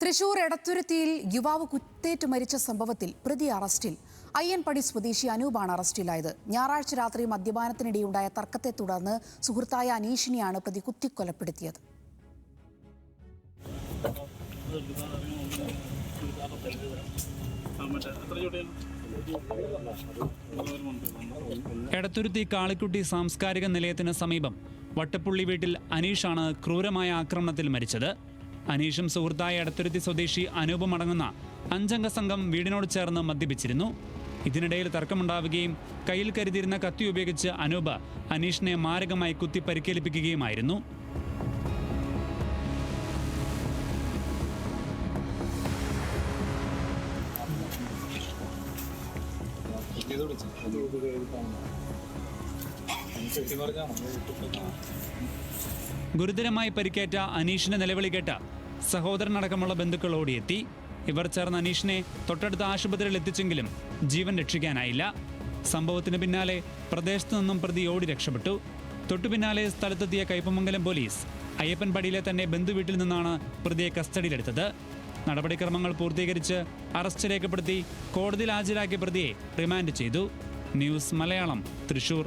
തൃശൂർ എടത്തുരുത്തിയിൽ യുവാവ് കുത്തേറ്റ് മരിച്ച സംഭവത്തിൽ പ്രതി അറസ്റ്റിൽ. അയ്യൻപടി സ്വദേശി അനൂപാണ് അറസ്റ്റിലായത്. ഞായറാഴ്ച രാത്രി മദ്യപാനത്തിനിടെയുണ്ടായ തർക്കത്തെ തുടർന്ന് സുഹൃത്തായ അനീഷിനെയാണ് പ്രതി കുത്തിക്കൊലപ്പെടുത്തിയത്. എടത്തുരുത്തി കാളിക്കുട്ടി സാംസ്കാരിക നിലയത്തിന് സമീപം വട്ടപ്പുള്ളി വീട്ടിൽ അനീഷാണ് ക്രൂരമായ ആക്രമണത്തിൽ മരിച്ചത്. അനീഷും സുഹൃത്തായ എടത്തുരുത്തി സ്വദേശി അനൂപും അടങ്ങുന്ന 5 അംഗ സംഘം വീടിനോട് ചേർന്ന് മദ്യപിച്ചിരുന്നു. ഇതിനിടയിൽ തർക്കമുണ്ടാവുകയും കയ്യിൽ കരുതിയിരുന്ന കത്തി ഉപയോഗിച്ച് അനൂപ് അനീഷിനെ മാരകമായി കുത്തി പരിക്കേൽപ്പിക്കുകയുമായിരുന്നു. ഗുരുതരമായി പരിക്കേറ്റ അനീഷിന്റെ നിലവിളി കേട്ട സഹോദരനടക്കമുള്ള ബന്ധുക്കൾ ഓടിയെത്തി. ഇവർ ചേർന്ന് അനീഷിനെ തൊട്ടടുത്ത ആശുപത്രിയിൽ എത്തിച്ചെങ്കിലും ജീവൻ രക്ഷിക്കാനായില്ല. സംഭവത്തിന് പിന്നാലെ പ്രദേശത്തു നിന്നും പ്രതി ഓടി രക്ഷപ്പെട്ടു. തൊട്ടുപിന്നാലെ സ്ഥലത്തെത്തിയ കയ്പമംഗലം പോലീസ് അയ്യപ്പൻപടിയിലെ തന്നെ ബന്ധുവീട്ടിൽ നിന്നാണ് പ്രതിയെ കസ്റ്റഡിയിലെടുത്തത്. നടപടിക്രമങ്ങൾ പൂർത്തീകരിച്ച് അറസ്റ്റ് രേഖപ്പെടുത്തി കോടതിയിൽ ഹാജരാക്കിയ പ്രതിയെ റിമാൻഡ് ചെയ്തു. ന്യൂസ് മലയാളം, തൃശൂർ.